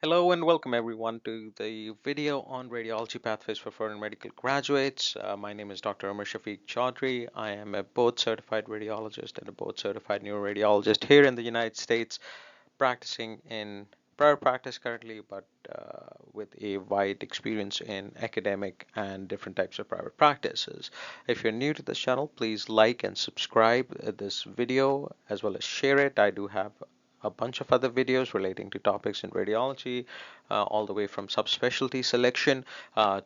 Hello and welcome everyone to the video on radiology pathways for foreign medical graduates. My name is Dr. Amar Shafiq Chaudhry. I am a board certified radiologist and a board certified neuroradiologist here in the United States, practicing in private practice currently, but with a wide experience in academic and different types of private practices. If you're new to this channel, please like and subscribe this video as well as share it. I do have a bunch of other videos relating to topics in radiology, all the way from subspecialty selection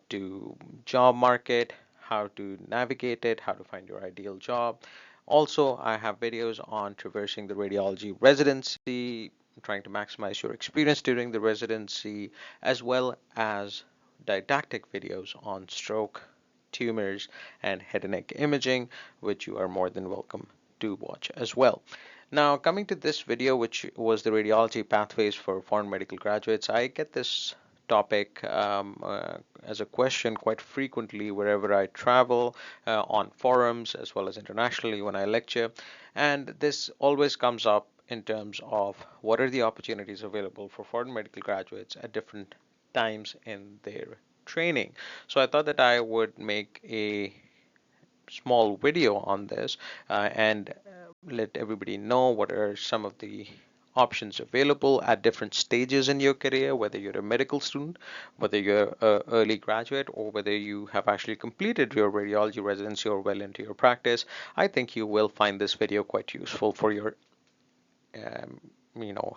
to job market, how to navigate it, how to find your ideal job. Also, I have videos on traversing the radiology residency, trying to maximize your experience during the residency, as well as didactic videos on stroke, tumors, and head and neck imaging, which you are more than welcome to watch as well. Now, coming to this video, which was the radiology pathways for foreign medical graduates, I get this topic as a question quite frequently wherever I travel, on forums as well as internationally when I lecture. And this always comes up in terms of what are the opportunities available for foreign medical graduates at different times in their training. So I thought that I would make a small video on this and let everybody know what are some of the options available at different stages in your career, whether you're a medical student, whether you're an early graduate, or whether you have actually completed your radiology residency or well into your practice. I think you will find this video quite useful for your um, you know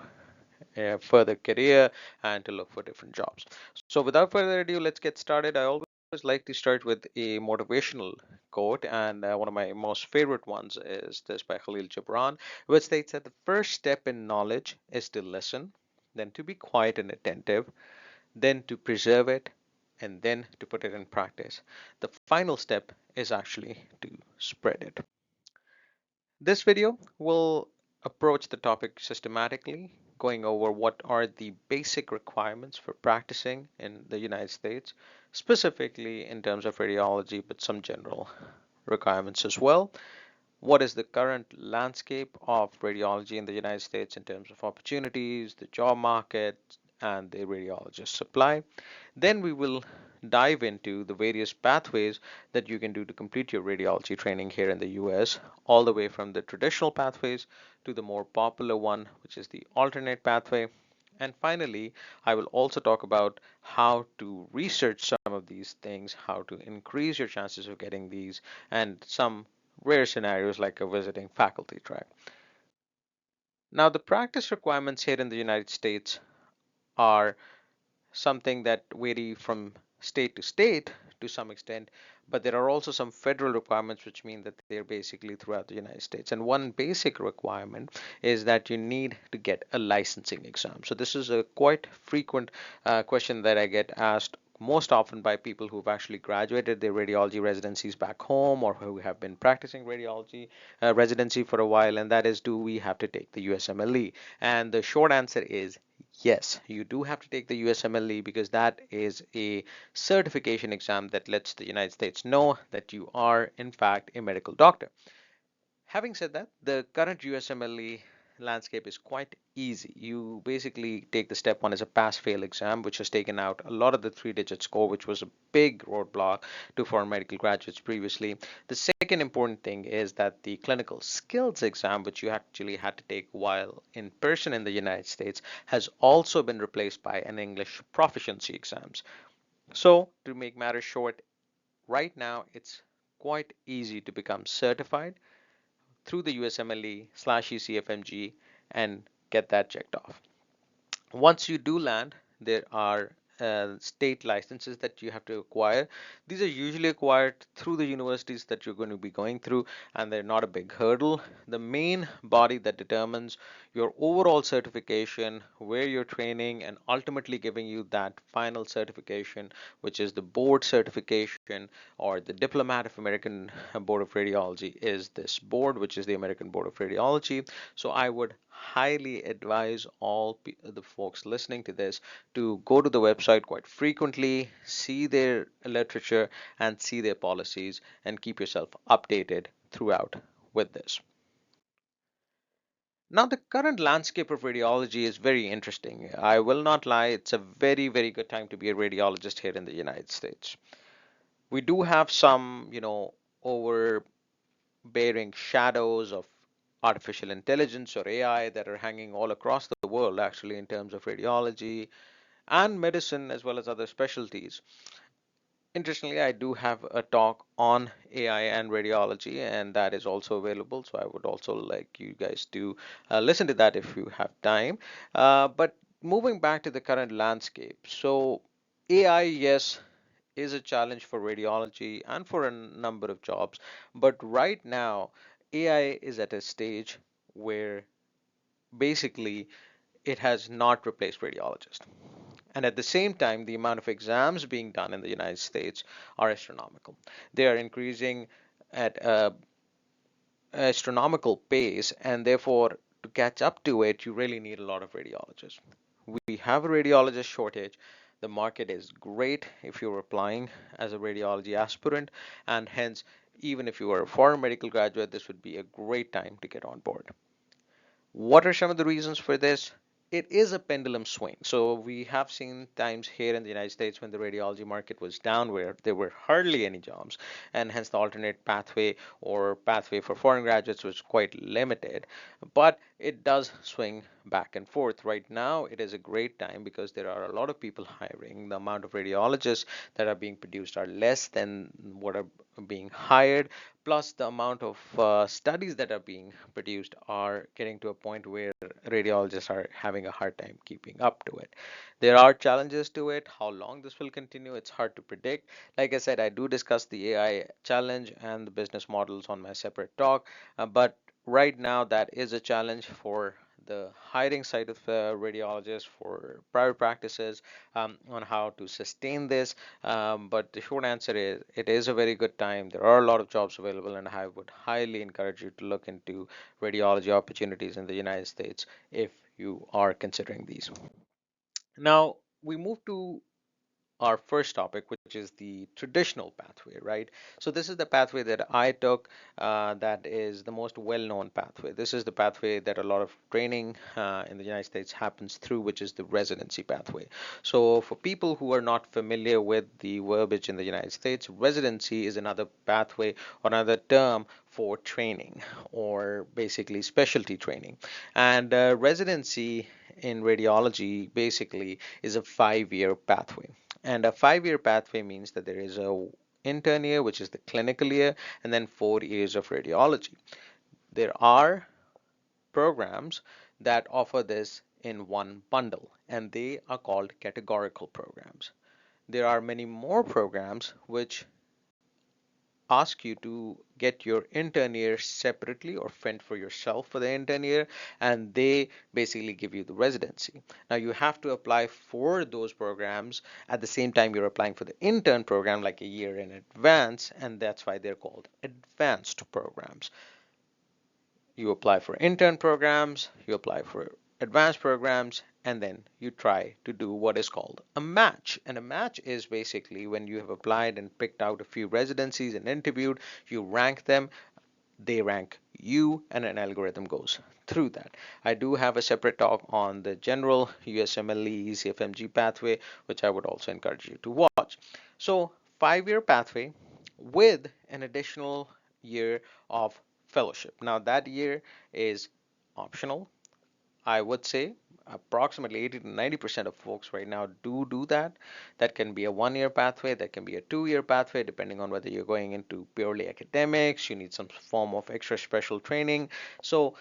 further career and to look for different jobs. So without further ado, let's get started. I always like to start with a motivational quote, and one of my most favorite ones is this by Khalil Gibran, which states that the first step in knowledge is to listen, then to be quiet and attentive, then to preserve it, and then to put it in practice. The final step is actually to spread it. This video will approach the topic systematically, going over what are the basic requirements for practicing in the United States, specifically in terms of radiology, but some general requirements as well. What is the current landscape of radiology in the United States in terms of opportunities, the job market, and the radiologist supply? Then we will dive into the various pathways that you can do to complete your radiology training here in the US, all the way from the traditional pathways to the more popular one, which is the alternate pathway. And finally, I will also talk about how to research some of these things, how to increase your chances of getting these, and some rare scenarios like a visiting faculty track. Now, the practice requirements here in the United States are something that vary from state to state to some extent, but there are also some federal requirements which mean that they're basically throughout the United States. And one basic requirement is that you need to get a licensing exam. So this is a quite frequent question that I get asked most often by people who've actually graduated their radiology residencies back home or who have been practicing radiology residency for a while, and that is, do we have to take the USMLE? And the short answer is yes, you do have to take the USMLE because that is a certification exam that lets the United States know that you are, in fact, a medical doctor. Having said that, the current USMLE landscape is quite easy. You basically take the step one as a pass-fail exam, which has taken out a lot of the three-digit score, which was a big roadblock to foreign medical graduates previously. The second important thing is that the clinical skills exam, which you actually had to take while in person in the United States, has also been replaced by an English proficiency exams. So, to make matters short, right now it's quite easy to become certified through the USMLE/ECFMG and get that checked off. Once you do land, there are state licenses that you have to acquire. These are usually acquired through the universities that you're going to be going through, and they're not a big hurdle. The main body that determines your overall certification, where you're training, and ultimately giving you that final certification, which is the board certification or the Diplomat of American Board of Radiology, is this board, which is the American Board of Radiology. So I would highly advise all the folks listening to this to go to the website quite frequently, see their literature and see their policies, and keep yourself updated throughout with this. Now, the current landscape of radiology is very interesting. I will not lie, it's a very, very good time to be a radiologist here in the United States. We do have some, overbearing shadows of artificial intelligence or AI that are hanging all across the world, actually, in terms of radiology and medicine as well as other specialties. Interestingly, I do have a talk on AI and radiology, and that is also available. So I would also like you guys to listen to that if you have time. But moving back to the current landscape, so AI, yes, is a challenge for radiology and for a number of jobs. But right now, AI is at a stage where basically it has not replaced radiologists. And at the same time, the amount of exams being done in the United States are astronomical. They are increasing at a astronomical pace, and therefore, to catch up to it, you really need a lot of radiologists. We have a radiologist shortage. The market is great if you're applying as a radiology aspirant, and hence, even if you are a foreign medical graduate, this would be a great time to get on board. What are some of the reasons for this? It is a pendulum swing. So we have seen times here in the United States when the radiology market was down where there were hardly any jobs, and hence the alternate pathway or pathway for foreign graduates was quite limited. But it does swing back and forth. Right now, it is a great time because there are a lot of people hiring. The amount of radiologists that are being produced are less than what are being hired, plus the amount of studies that are being produced are getting to a point where radiologists are having a hard time keeping up to it. There are challenges to it. How long this will continue, it's hard to predict. Like I said, I do discuss the AI challenge and the business models on my separate talk, but right now that is a challenge for the hiring side of radiologists for private practices on how to sustain this. But the short answer is it is a very good time. There are a lot of jobs available, and I would highly encourage you to look into radiology opportunities in the United States if you are considering these. Now, we move to our first topic, which is the traditional pathway, right? So this is the pathway that I took, that is the most well-known pathway. This is the pathway that a lot of training in the United States happens through, which is the residency pathway. So for people who are not familiar with the verbiage in the United States, residency is another pathway or another term for training or basically specialty training. And residency in radiology basically is a 5-year pathway. And a 5-year pathway means that there is a intern year, which is the clinical year, and then 4 years of radiology. There are programs that offer this in one bundle, and they are called categorical programs. There are many more programs which ask you to get your intern year separately or fend for yourself for the intern year, and they basically give you the residency. Now you have to apply for those programs at the same time you're applying for the intern program, like a year in advance, and that's why they're called advanced programs. You apply for intern programs, you apply for advanced programs, and then you try to do what is called a match. And a match is basically when you have applied and picked out a few residencies and interviewed, you rank them, they rank you, and an algorithm goes through that. I do have a separate talk on the general USMLE FMG pathway, which I would also encourage you to watch. So, 5-year pathway with an additional year of fellowship. Now, that year is optional. I would say approximately 80 to 90% of folks right now do that. That can be a 1-year pathway, that can be a 2-year pathway, depending on whether you're going into purely academics, you need some form of extra special training. So,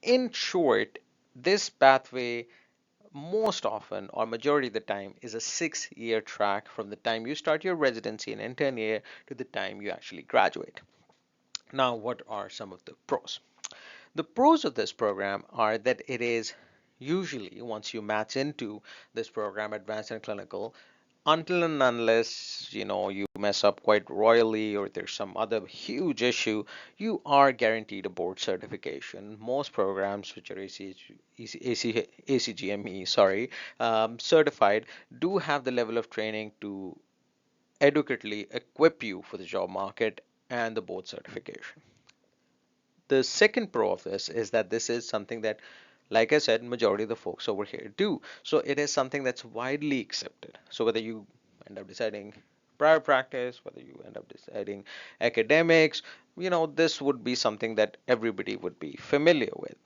in short, this pathway most often or majority of the time is a 6-year track from the time you start your residency in intern year to the time you actually graduate. Now, what are some of the pros? The pros of this program are that it is usually, once you match into this program, advanced and clinical, until and unless you mess up quite royally or there's some other huge issue, you are guaranteed a board certification. Most programs which are ACGME, sorry, certified, do have the level of training to adequately equip you for the job market and the board certification. The second pro of this is that this is something that, like I said, majority of the folks over here do. So it is something that's widely accepted. So whether you end up deciding prior practice, whether you end up deciding academics, this would be something that everybody would be familiar with.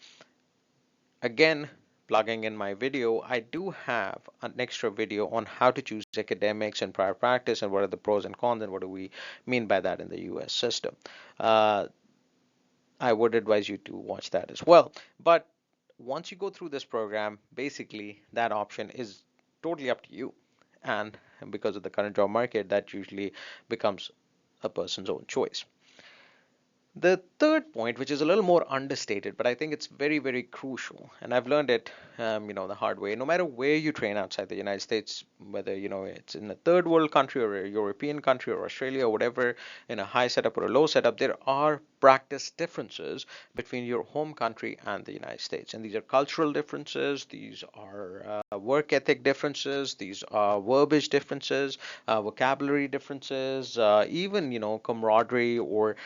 Again, plugging in my video, I do have an extra video on how to choose academics and prior practice and what are the pros and cons and what do we mean by that in the US system. Uh, I would advise you to watch that as well. But once you go through this program, basically that option is totally up to you. And because of the current job market, that usually becomes a person's own choice. The third point, which is a little more understated, but I think it's very, very crucial, and I've learned it, the hard way. No matter where you train outside the United States, whether it's in a third world country or a European country or Australia or whatever, in a high setup or a low setup, there are practice differences between your home country and the United States, and these are cultural differences, these are work ethic differences, these are verbiage differences, vocabulary differences, even camaraderie or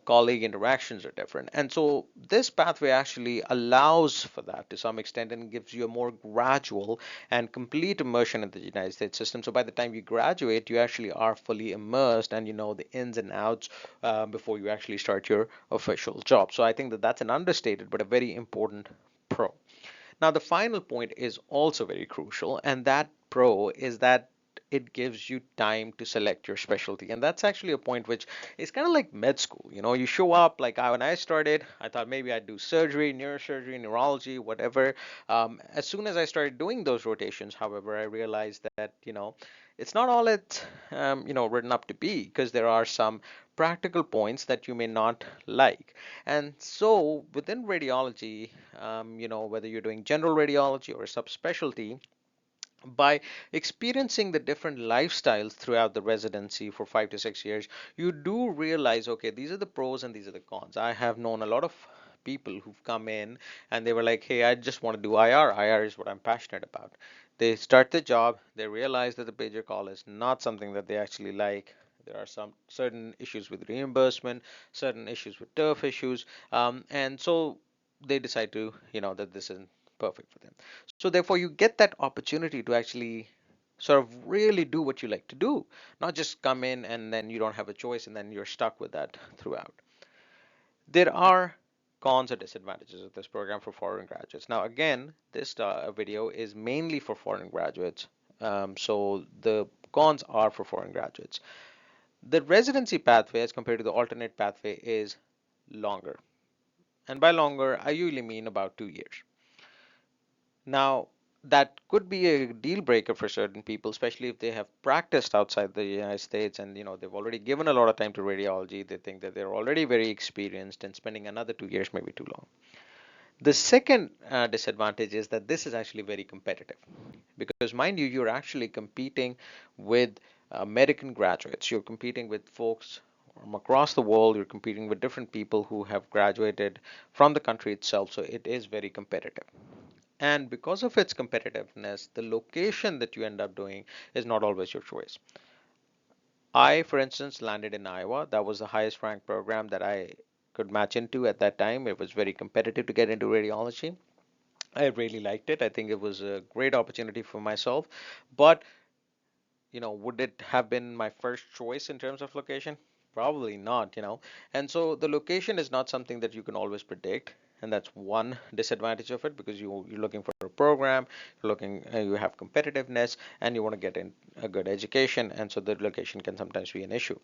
colleague interactions are different. And so this pathway actually allows for that to some extent and gives you a more gradual and complete immersion in the United States system. So by the time you graduate, you actually are fully immersed and you know the ins and outs before you actually start your official job. So I think that that's an understated but a very important pro. Now, the final point is also very crucial, and that pro is that it gives you time to select your specialty. And that's actually a point which is kind of like med school. You show up, like when I started, I thought maybe I'd do surgery, neurosurgery, neurology, whatever. As soon as I started doing those rotations, however, I realized that, it's not all it's, written up to be, because there are some practical points that you may not like. And so within radiology, whether you're doing general radiology or a subspecialty, by experiencing the different lifestyles throughout the residency for 5 to 6 years, you do realize, okay, these are the pros and these are the cons. I have known a lot of people who've come in and they were like, hey, I just want to do IR. IR is what I'm passionate about. They start the job, they realize that the pager call is not something that they actually like. There are some certain issues with reimbursement, certain issues with turf issues, and so they decide to, that this isn't perfect for them. So therefore, you get that opportunity to actually sort of really do what you like to do, not just come in and then you don't have a choice and then you're stuck with that throughout. There are cons or disadvantages of this program for foreign graduates. Now, again, this video is mainly for foreign graduates. So the cons are for foreign graduates. The residency pathway as compared to the alternate pathway is longer. And by longer, I usually mean about 2 years. Now, that could be a deal breaker for certain people, especially if they have practiced outside the United States and they've already given a lot of time to radiology. They think that they're already very experienced, and spending another 2 years may be too long. The second disadvantage is that this is actually very competitive because, mind you, you're actually competing with American graduates. You're competing with folks from across the world. You're competing with different people who have graduated from the country itself. So it is very competitive. And because of its competitiveness, the location that you end up doing is not always your choice. I, for instance, landed in Iowa. That was the highest ranked program that I could match into at that time. It was very competitive to get into radiology. I really liked it. I think it was a great opportunity for myself. But, would it have been my first choice in terms of location? Probably not. And so the location is not something that you can always predict. And that's one disadvantage of it because you're looking for a program, you have competitiveness, and you want to get in a good education, and so the location can sometimes be an issue.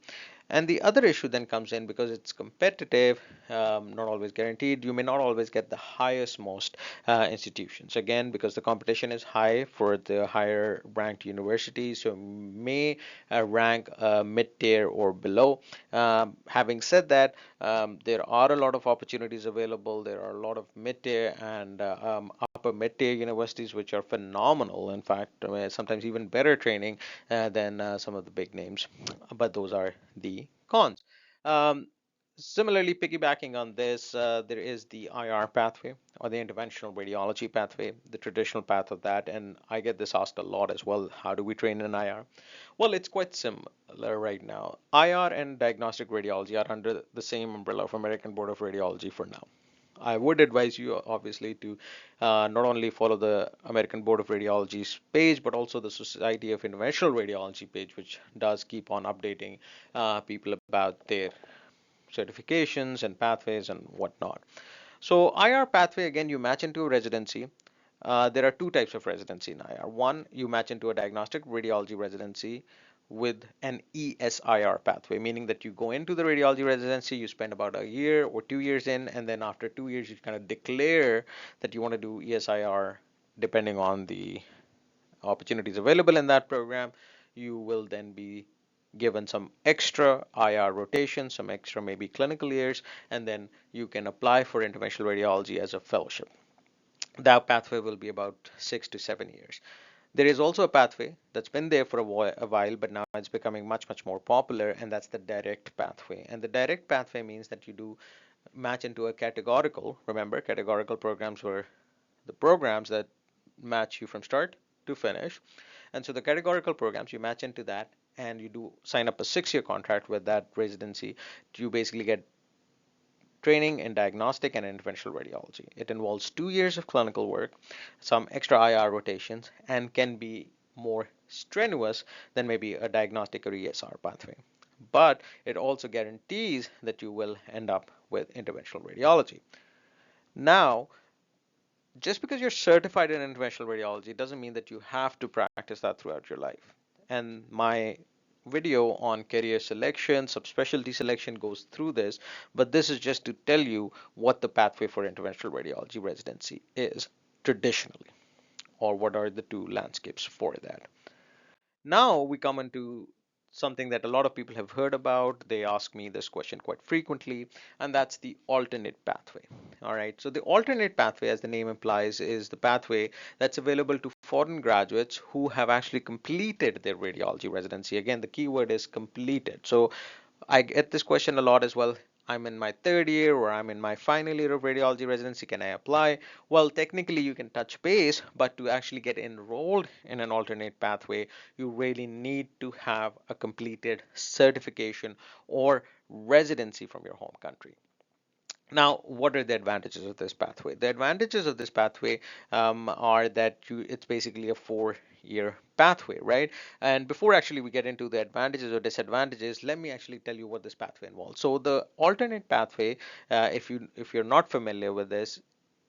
And the other issue then comes in because it's competitive, not always guaranteed. You may not always get the highest, most institutions. Again, because the competition is high for the higher ranked universities, so may rank mid-tier or below. Having said that, there are a lot of opportunities available. There are a lot of mid-tier and upper mid-tier universities which are phenomenal. In fact, sometimes even better training than some of the big names. But those are the cons. Um, Similarly, piggybacking on this, there is the IR pathway or the interventional radiology pathway, the traditional path of that. And I get this asked a lot as well. How do we train in IR? Well, it's quite similar right now. IR and diagnostic radiology are under the same umbrella of American Board of Radiology for now. I would advise you, obviously, to not only follow the American Board of Radiology's page, but also the Society of Interventional Radiology page, which does keep on updating people about their certifications and pathways and whatnot. So IR pathway, again, you match into a residency. There are two types of residency in IR. One, you match into a diagnostic radiology residency with an ESIR pathway, meaning that you go into the radiology residency, you spend about a year or 2 years in, and then after 2 years, you kind of declare that you want to do ESIR depending on the opportunities available in that program. You will then be given some extra IR rotation, some extra maybe clinical years, and then you can apply for interventional radiology as a fellowship. That pathway will be about 6 to 7 years. There is also a pathway that's been there for a while, but now it's becoming much, much more popular, and that's the direct pathway. And the direct pathway means that you do match into a categorical. Remember, categorical programs were the programs that match you from start to finish. And so the categorical programs, you match into that and you do sign up a 6 year contract with that residency. You basically get training in diagnostic and interventional radiology. It involves 2 years of clinical work, some extra IR rotations, and can be more strenuous than maybe a diagnostic or ESR pathway. But it also guarantees that you will end up with interventional radiology. Now, just because you're certified in interventional radiology doesn't mean that you have to practice that throughout your life. And my video on career selection, subspecialty selection goes through this, but this is just to tell you what the pathway for interventional radiology residency is traditionally, or what are the two landscapes for that. Now we come into something that a lot of people have heard about. They ask me this question quite frequently, and that's the alternate pathway. All right, so the alternate pathway, as the name implies, is the pathway that's available to foreign graduates who have actually completed their radiology residency. Again, the key word is completed. So I get this question a lot as well. I'm in my third year or I'm in my final year of radiology residency. Can I apply? Well, technically you can touch base, but to actually get enrolled in an alternate pathway, you really need to have a completed certification or residency from your home country. Now, what are the advantages of this pathway? The advantages of this pathway are that it's basically a 4 year pathway, right? And before actually we get into the advantages or disadvantages, let me actually tell you what this pathway involves. So the alternate pathway, if you're not familiar with this,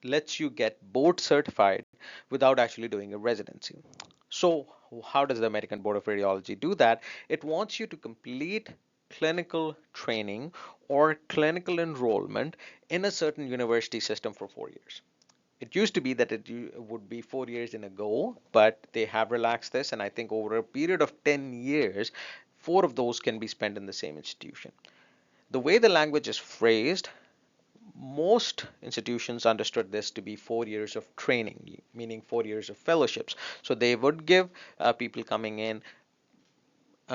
lets you get board certified without actually doing a residency. So how does the American Board of Radiology do that? It wants you to complete clinical training or clinical enrollment in a certain university system for 4 years. It used to be that it would be 4 years in a go, but they have relaxed this, and I think over a period of 10 years, 4 of those can be spent in the same institution. The way the language is phrased, most institutions understood this to be 4 years of training, meaning 4 years of fellowships. So they would give people coming in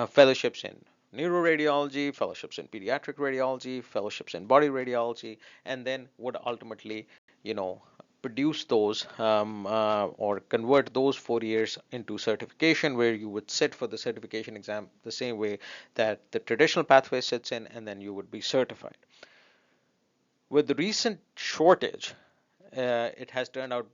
fellowships in neuroradiology, fellowships in pediatric radiology, fellowships in body radiology, and then would ultimately, you know, produce those or convert those 4 years into certification, where you would sit for the certification exam the same way that the traditional pathway sits in, and then you would be certified. With the recent shortage, it has turned out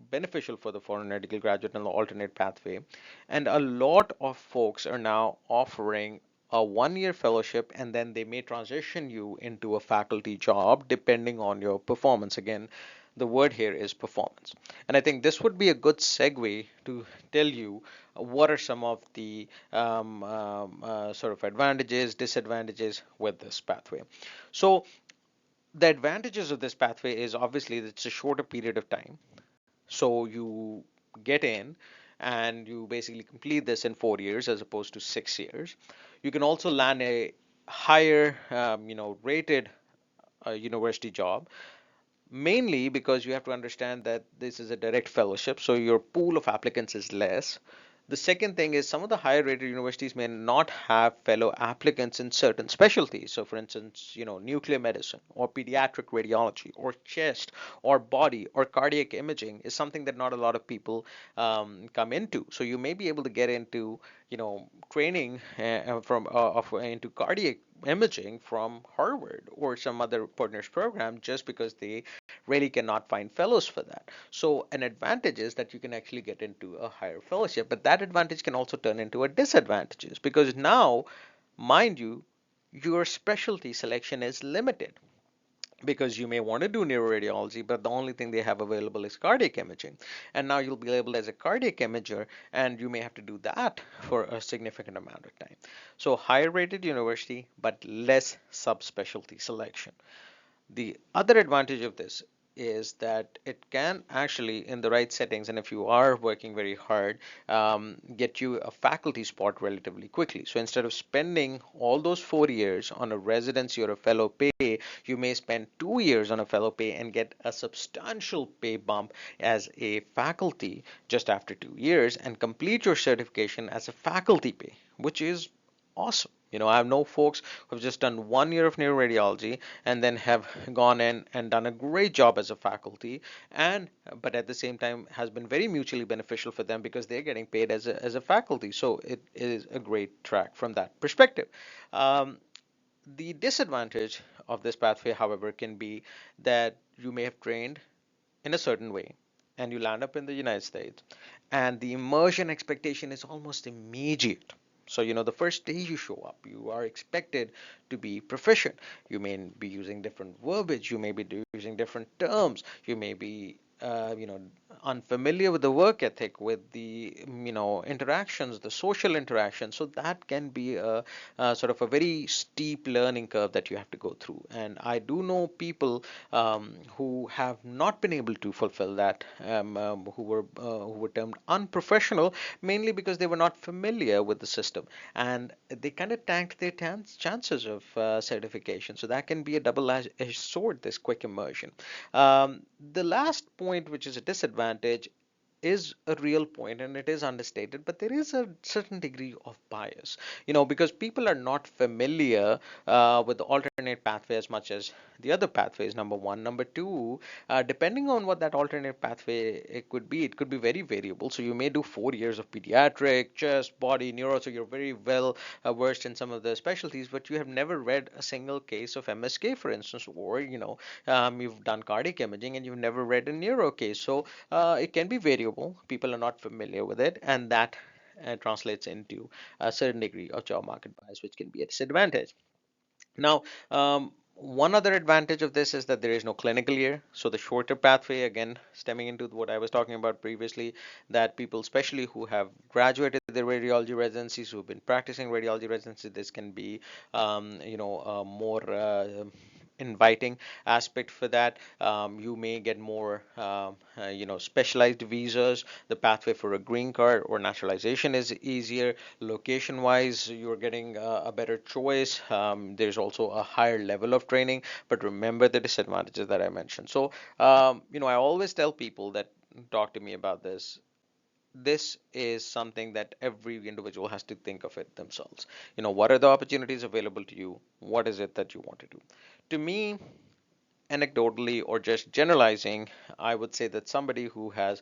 beneficial for the foreign medical graduate and the alternate pathway. And a lot of folks are now offering a 1 year fellowship, and then they may transition you into a faculty job depending on your performance. Again, the word here is performance. And I think this would be a good segue to tell you what are some of the sort of advantages, disadvantages with this pathway. So the advantages of this pathway is obviously that it's a shorter period of time. So you get in and you basically complete this in 4 years as opposed to 6 years. You can also land a higher, rated university job, mainly because you have to understand that this is a direct fellowship, so your pool of applicants is less. The second thing is some of the higher rated universities may not have fellow applicants in certain specialties. So, for instance, nuclear medicine or pediatric radiology or chest or body or cardiac imaging is something that not a lot of people come into. So, you may be able to get into, training into cardiac imaging from Harvard or some other partners program just because they really cannot find fellows for that. So an advantage is that you can actually get into a higher fellowship, but that advantage can also turn into a disadvantage because now, mind you, your specialty selection is limited because you may want to do neuroradiology, but the only thing they have available is cardiac imaging. And now you'll be labeled as a cardiac imager, and you may have to do that for a significant amount of time. So higher rated university, but less subspecialty selection. The other advantage of this is that it can actually, in the right settings, and if you are working very hard, get you a faculty spot relatively quickly. So instead of spending all those 4 years on a residency or a fellow pay, you may spend 2 years on a fellow pay and get a substantial pay bump as a faculty just after 2 years and complete your certification as a faculty pay, which is awesome. I know folks who have just done 1 year of neuroradiology and then have gone in and done a great job as a faculty, and but at the same time has been very mutually beneficial for them because they're getting paid as a faculty. So it is a great track from that perspective. Um, the disadvantage of this pathway, however, can be that you may have trained in a certain way and you land up in the United States, and the immersion expectation is almost immediate. So, the first day you show up, you are expected to be proficient. You may be using different verbiage, you may be using different terms, you may be unfamiliar with the work ethic, with the interactions, the social interactions. So that can be a sort of a very steep learning curve that you have to go through. And I do know people who have not been able to fulfill that, who were termed unprofessional, mainly because they were not familiar with the system, and they kind of tanked their chances of certification. So that can be a double-edged sword, this quick immersion. The last point, which is a disadvantage, is a real point and it is understated, but there is a certain degree of bias, because people are not familiar with the alternate pathway as much as the other pathways, number one. Number two, depending on what that alternate pathway it could be very variable. So you may do 4 years of pediatric, chest, body, neuro, so you're very well versed in some of the specialties, but you have never read a single case of MSK, for instance, or you've done cardiac imaging and you've never read a neuro case. So it can be variable. People are not familiar with it, and that translates into a certain degree of job market bias, which can be a disadvantage. Now, one other advantage of this is that there is no clinical year. So the shorter pathway, again, stemming into what I was talking about previously, that people, especially who have graduated their radiology residencies, who have been practicing radiology residency, this can be, more inviting aspect for that. You may get more, specialized visas. The pathway for a green card or naturalization is easier. Location-wise, you're getting a better choice. There's also a higher level of training, but remember the disadvantages that I mentioned. So, I always tell people that talk to me about this is something that every individual has to think of it themselves. What are the opportunities available to you? What is it that you want to do? To me, anecdotally or just generalizing, I would say that somebody who has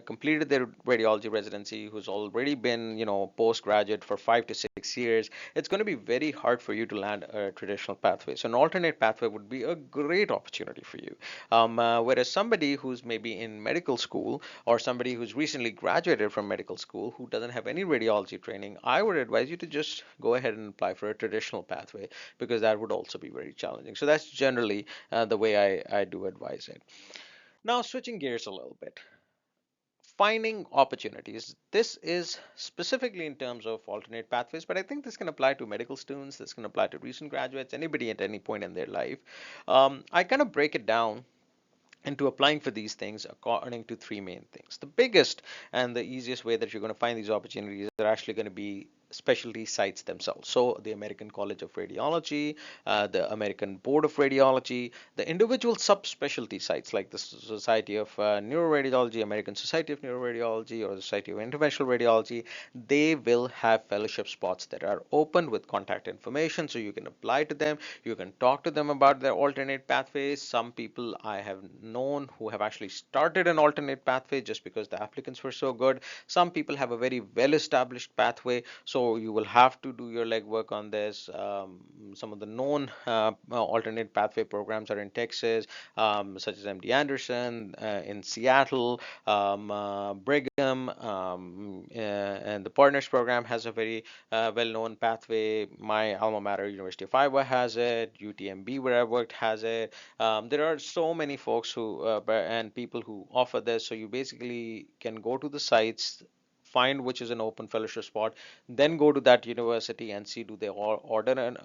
completed their radiology residency, who's already been, postgraduate for 5 to 6 years, it's going to be very hard for you to land a traditional pathway. So an alternate pathway would be a great opportunity for you. Whereas somebody who's maybe in medical school or somebody who's recently graduated from medical school who doesn't have any radiology training, I would advise you to just go ahead and apply for a traditional pathway because that would also be very challenging. So that's generally the way I do advise it. Now, switching gears a little bit, finding opportunities. This is specifically in terms of alternate pathways, but I think this can apply to medical students, this can apply to recent graduates, anybody at any point in their life. I kind of break it down into applying for these things according to three main things. The biggest and the easiest way that you're going to find these opportunities are actually going to be specialty sites themselves. So the American College of Radiology, the American Board of Radiology, the individual subspecialty sites like the Society of Neuroradiology, American Society of Neuroradiology, or the Society of Interventional Radiology, they will have fellowship spots that are open with contact information, so you can apply to them. You can talk to them about their alternate pathways. Some people I have known who have actually started an alternate pathway just because the applicants were so good. Some people have a very well established pathway, so you will have to do your legwork on this. Some of the known alternate pathway programs are in Texas, such as MD Anderson, in Seattle, Brigham, and the Partners program has a very well-known pathway. My alma mater, University of Iowa, has it. UTMB, where I worked, has it. There are so many folks who and people who offer this. So you basically can go to the sites, find which is an open fellowship spot, then go to that university and see do they order an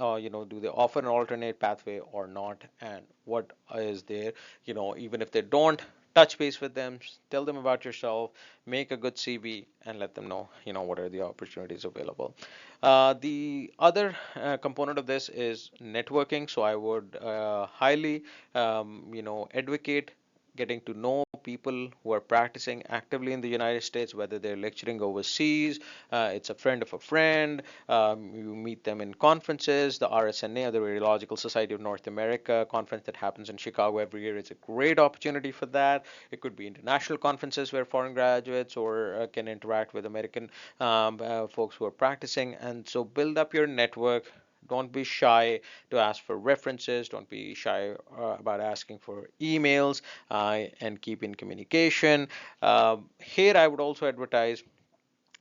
do they offer an alternate pathway or not, and what is there. Even if they don't, touch base with them, tell them about yourself, make a good CV, and let them know what are the opportunities available. The other component of this is networking. So I would highly advocate getting to know people who are practicing actively in the United States, whether they're lecturing overseas, it's a friend of a friend, you meet them in conferences. The RSNA, or the Radiological Society of North America conference that happens in Chicago every year, is a great opportunity for that. It could be international conferences where foreign graduates or can interact with American folks who are practicing. And so build up your network. Don't be shy to ask for references. Don't be shy about asking for emails, and keep in communication. Here, I would also advertise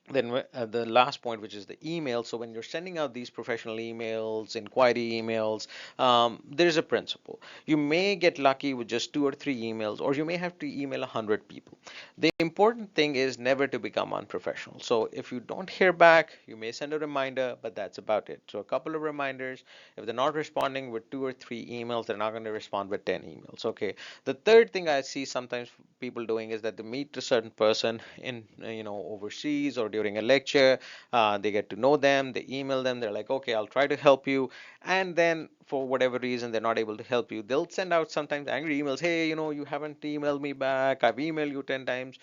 then the last point, which is the email. So when you're sending out these professional emails, inquiry emails, there's a principle. You may get lucky with just 2 or 3 emails, or you may have to email 100 people. The important thing is never to become unprofessional. So if you don't hear back, you may send a reminder, but that's about it. So a couple of reminders. If they're not responding with 2 or 3 emails, they're not going to respond with 10 emails. Okay. The third thing I see sometimes people doing is that they meet a certain person in overseas or during a lecture. They get to know them, they email them, they're like, okay, I'll try to help you. And then for whatever reason, they're not able to help you. They'll send out sometimes angry emails. Hey, you haven't emailed me back. I've emailed you 10 times.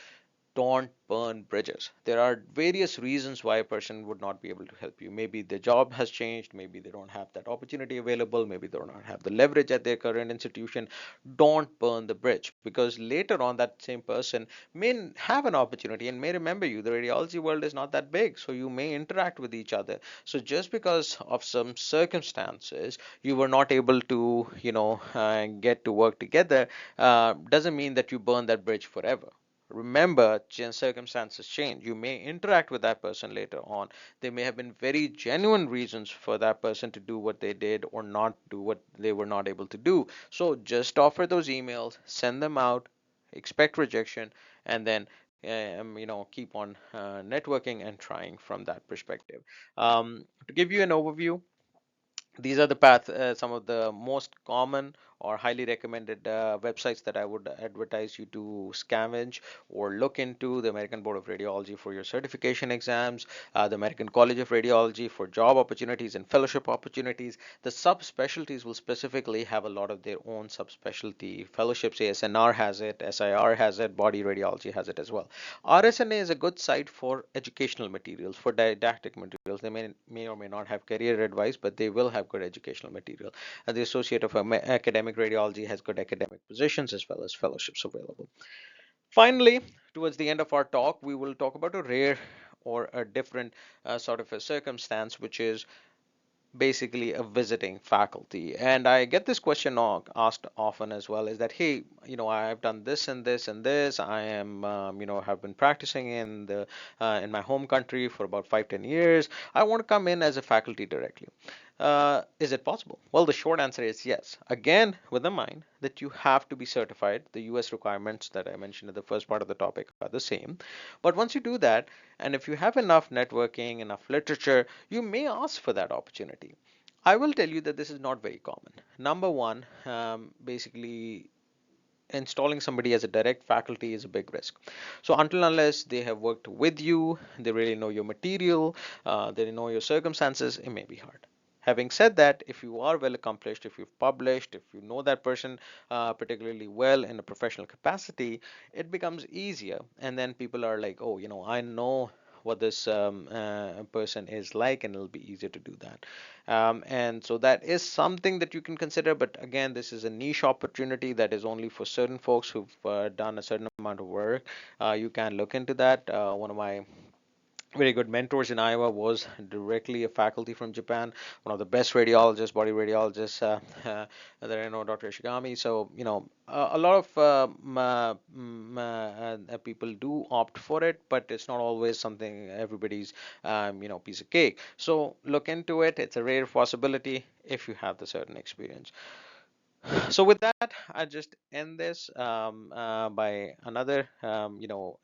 Don't burn bridges. There are various reasons why a person would not be able to help you. Maybe their job has changed, maybe they don't have that opportunity available, maybe they don't have the leverage at their current institution. Don't burn the bridge, because later on that same person may have an opportunity and may remember you. The radiology world is not that big, so you may interact with each other. So just because of some circumstances you were not able to get to work together, doesn't mean that you burn that bridge forever. Remember, circumstances change. You may interact with that person later on. There may have been very genuine reasons for that person to do what they did or not do what they were not able to do. So just offer those emails, send them out, expect rejection, and then keep on networking and trying from that perspective. To give you an overview, these are the some of the most common or highly recommended websites that I would advertise you to scavenge or look into: the American Board of Radiology for your certification exams, the American College of Radiology for job opportunities and fellowship opportunities. The subspecialties will specifically have a lot of their own subspecialty fellowships. ASNR has it, SIR has it, Body Radiology has it as well. RSNA is a good site for educational materials, for didactic materials. They may or may not have career advice, but they will have good educational material. And the Associate of Academic Radiology has good academic positions as well as fellowships available. Finally, towards the end of our talk, we will talk about a rare or a different sort of a circumstance, which is basically a visiting faculty. And I get this question asked often as well, is that, hey, I've done this and this and this. I am have been practicing in my home country for about 5-10 years. I want to come in as a faculty directly. Is it possible? Well, the short answer is yes. Again, with a mind that you have to be certified. The US requirements that I mentioned at the first part of the topic are the same. But once you do that, and if you have enough networking, enough literature, you may ask for that opportunity. I will tell you that this is not very common. Number one, basically, installing somebody as a direct faculty is a big risk. So until unless they have worked with you, they really know your material, they know your circumstances, it may be hard. Having said that, if you are well accomplished, if you've published, if you know that person particularly well in a professional capacity, it becomes easier. And then people are like, oh, I know what this person is like, and it'll be easier to do that. And so that is something that you can consider. But again, this is a niche opportunity that is only for certain folks who've done a certain amount of work. You can look into that. One of my very good mentors in Iowa was directly a faculty from Japan, one of the best radiologists, body radiologists that I know, Dr. Ishigami. So, a lot of people do opt for it, but it's not always something everybody's, piece of cake. So look into it. It's a rare possibility if you have the certain experience. So with that, I just end this by another,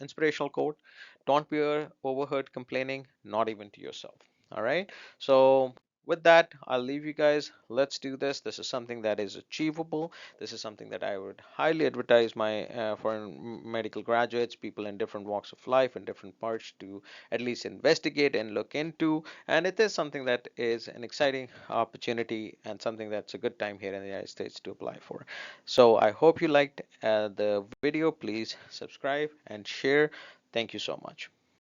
inspirational quote. Don't be overheard complaining, not even to yourself. All right. So with that, I'll leave you guys. Let's do this. This is something that is achievable. This is something that I would highly advertise my foreign medical graduates, people in different walks of life and different parts to at least investigate and look into. And it is something that is an exciting opportunity and something that's a good time here in the United States to apply for. So I hope you liked the video. Please subscribe and share. Thank you so much.